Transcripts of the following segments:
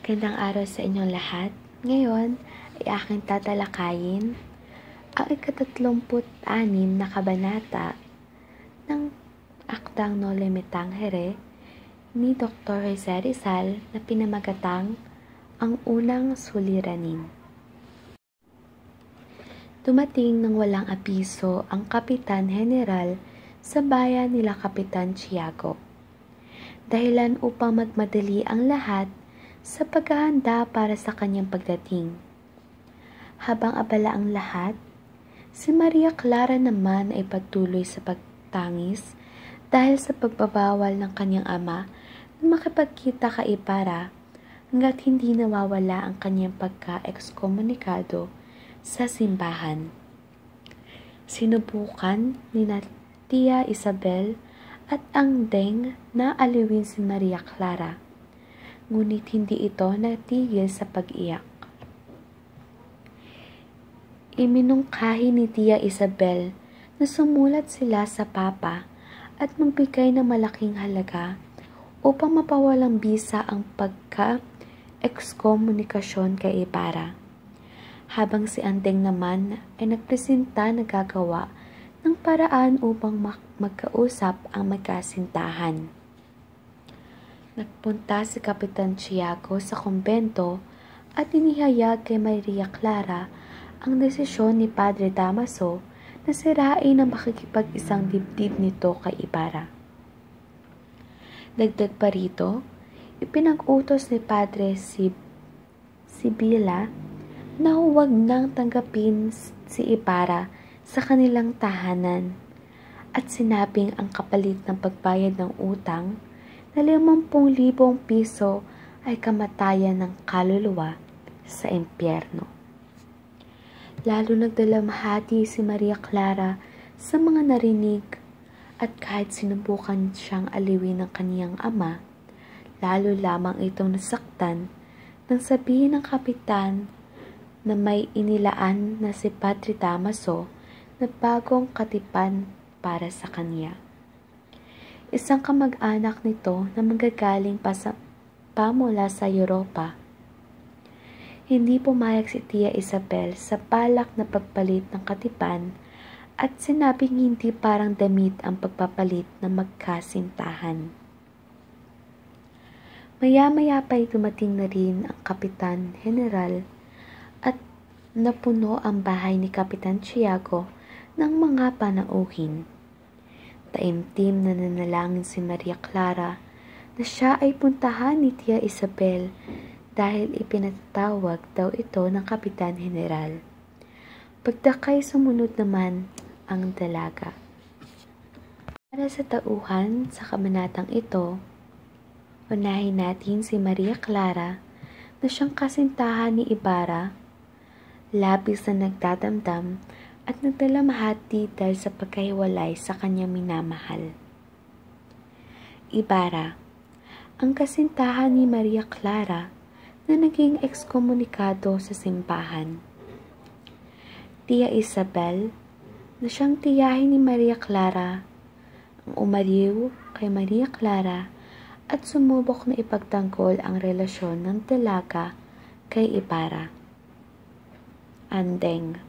Gandang araw sa inyong lahat. Ngayon ay aking tatalakayin ang ika-36 na kabanata ng Akdang No Limitangere ni Dr. Jose Rizal na pinamagatang Ang Unang Suliranin. Dumating ng walang abiso ang Kapitan General sa bayan nila Kapitan Tiago, dahilan upang magmadali ang lahat sa paghahanda para sa kanyang pagdating. Habang abala ang lahat, si Maria Clara naman ay patuloy sa pagtangis dahil sa pagbabawal ng kanyang ama na makipagkita kay Ibarra hanggat hindi nawawala ang kanyang pagka-ekskomunikado sa simbahan. Sinubukan ni Tia Isabel at ang Deng na aliwin si Maria Clara, ngunit hindi ito natigil sa pag-iyak. Iminungkahi ni Tia Isabel na sumulat sila sa Papa at magbigay ng malaking halaga upang mapawalang bisa ang pagka-ekskomunikasyon kay Ibarra, habang si Andeng naman ay nagpresenta na gagawa ng paraan upang magkausap ang magkasintahan. Nagpunta si Kapitan Tiago sa kumbento at inihayag kay Maria Clara ang desisyon ni Padre Damaso na sirain ang makikipag-isang dibdib nito kay Ibarra. Dagdag pa rito, ipinag-utos ni Padre Sibila na huwag nang tanggapin si Ibarra sa kanilang tahanan at sinabing ang kapalit ng pagbayad ng utang na 50,000 piso ay kamatayan ng kaluluwa sa impyerno. Lalo nagdalamhati si Maria Clara sa mga narinig at kahit sinubukan siyang aliwin ng kaniyang ama, lalo lamang itong nasaktan nang sabihin ng kapitan na may inilaan na si Padre Damaso na bagong katipan para sa kanya. Isang kamag-anak nito na manggagaling pa mula sa Europa. Hindi pumayag si Tia Isabel sa balak na pagpalit ng katipan at sinabing hindi parang damit ang pagpapalit ng magkasintahan. Maya-maya pa'y dumating na rin ang Kapitan General at napuno ang bahay ni Kapitan Tiago ng mga panauhin. Taimtim na nanalangin si Maria Clara na siya ay puntahan ni Tia Isabel dahil ipinatawag daw ito ng Kapitan General. Pagdakay sumunod naman ang dalaga. Para sa tauhan sa kabanatang ito, unahin natin si Maria Clara na siyang kasintahan ni Ibarra, labis na nagdadamdam at nagdalamhati dahil sa pagkahiwalay sa kanyang minamahal. Ibarra, ang kasintahan ni Maria Clara na naging ekskomunikado sa simbahan. Tia Isabel, na siyang tiyahin ni Maria Clara, ang umaliw kay Maria Clara at sumubok na ipagtanggol ang relasyon ng dalaga kay Ibarra. Andeng,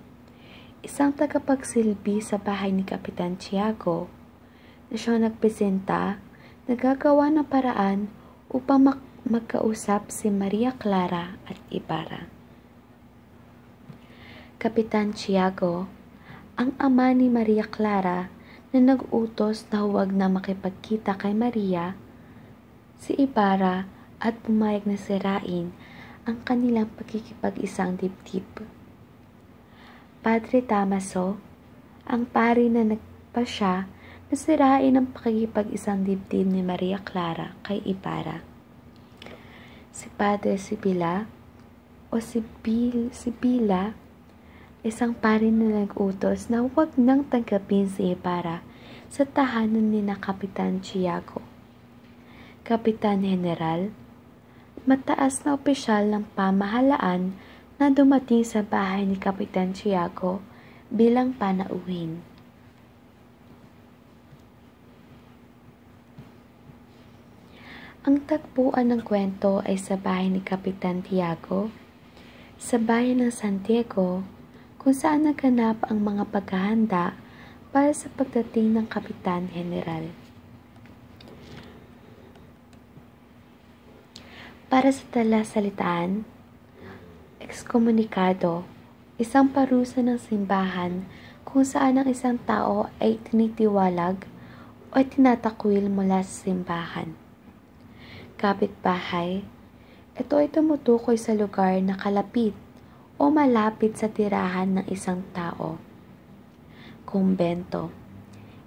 isang tagapagsilbi sa bahay ni Kapitan Tiago na siyang nagpresenta na gagawa ng paraan upang magkausap si Maria Clara at Ibarra. Kapitan Tiago, ang ama ni Maria Clara na nag-utos na huwag na makipagkita kay Maria, si Ibarra at pumayag na sirain ang kanilang pagkikipag-isang dibdib. Padre Damaso, ang pari na nagpasya na sirain ang pakikipag-isang dibdib ni Maria Clara kay Ibarra. Si Padre Sibila o Sibila, isang pari na nag-utos na huwag nang tanggapin si Ibarra sa tahanan ni na Kapitan Tiago. Kapitan General, mataas na opisyal ng pamahalaan na dumating sa bahay ni Kapitan Tiago bilang panauhin. Ang tagpuan ng kwento ay sa bahay ni Kapitan Tiago, sa bayan ng Santiago, kung saan naganap ang mga paghahanda para sa pagdating ng Kapitan General. Para sa talasalitaan, ekskomunikado, isang parusa ng simbahan kung saan ang isang tao ay tinitiwalag o tinatakwil mula sa simbahan. Kapitbahay, ito ay tumutukoy sa lugar na kalapit o malapit sa tirahan ng isang tao. Kumbento,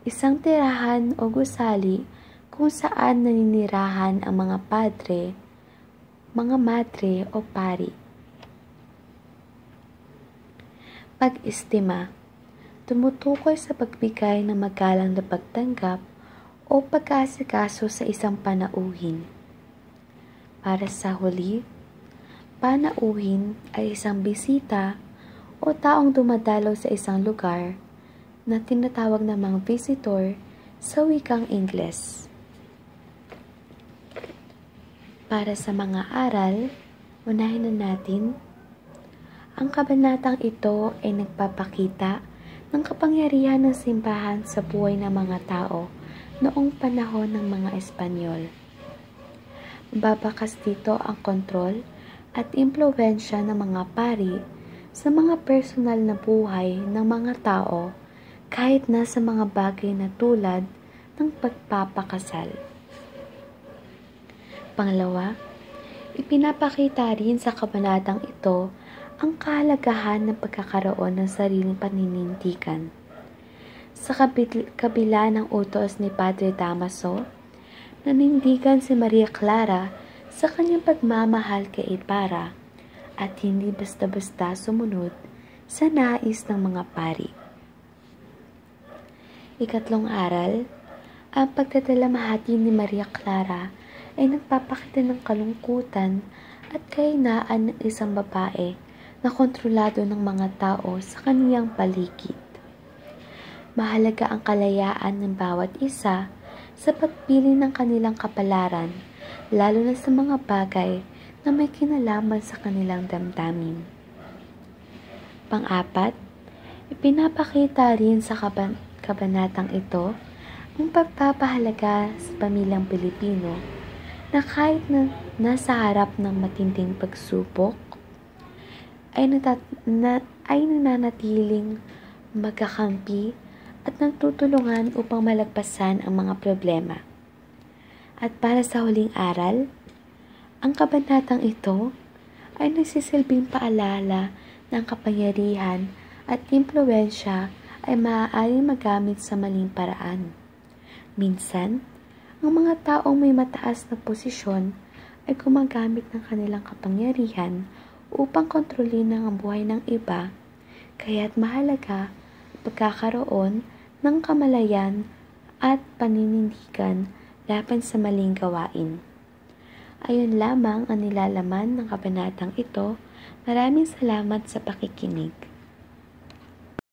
isang tirahan o gusali kung saan naninirahan ang mga padre, mga madre o pari. Pag-istima, tumutukoy sa pagbigay ng magalang na pagtanggap o pag-aasikaso sa isang panauhin. Para sa huli, panauhin ay isang bisita o taong dumadalaw sa isang lugar na tinatawag namang visitor sa wikang Ingles. Para sa mga aral, unahin na natin. Ang kabanatang ito ay nagpapakita ng kapangyarihan ng simbahan sa buhay ng mga tao noong panahon ng mga Espanyol. Mababakas dito ang kontrol at impluwensya ng mga pari sa mga personal na buhay ng mga tao kahit na sa mga bagay na tulad ng pagpapakasal. Pangalawa, ipinapakita rin sa kabanatang ito ang kahalagahan ng pagkakaroon ng sariling paninindigan. Sa kabila ng utos ni Padre Damaso, nanindigan si Maria Clara sa kanyang pagmamahal kay Ibarra at hindi basta-basta sumunod sa nais ng mga pari. Ikatlong aral, ang pagdadalamhati ni Maria Clara ay nagpapakita ng kalungkutan at kahinaan ng isang babae na kontrolado ng mga tao sa kaniyang paligid. Mahalaga ang kalayaan ng bawat isa sa pagpili ng kanilang kapalaran, lalo na sa mga bagay na may kinalaman sa kanilang damdamin. Pang-apat, ipinapakita rin sa kabanatang ito ang pagpapahalaga sa pamilyang Pilipino na kahit na nasa harap ng matinding pagsubok, ay nananatiling magkakampi at nagtutulungan upang malagpasan ang mga problema. At para sa huling aral, ang kabanatang ito ay nagsisilbing paalala ng kapangyarihan at impluwensya ay maaaring magamit sa maling paraan. Minsan, ang mga taong may mataas na posisyon ay gumagamit ng kanilang kapangyarihan upang kontrolin ang buhay ng iba, kaya't mahalaga pagkakaroon ng kamalayan at paninindigan laban sa maling gawain. Ayon lamang ang nilalaman ng kabanatang ito. Maraming salamat sa pakikinig.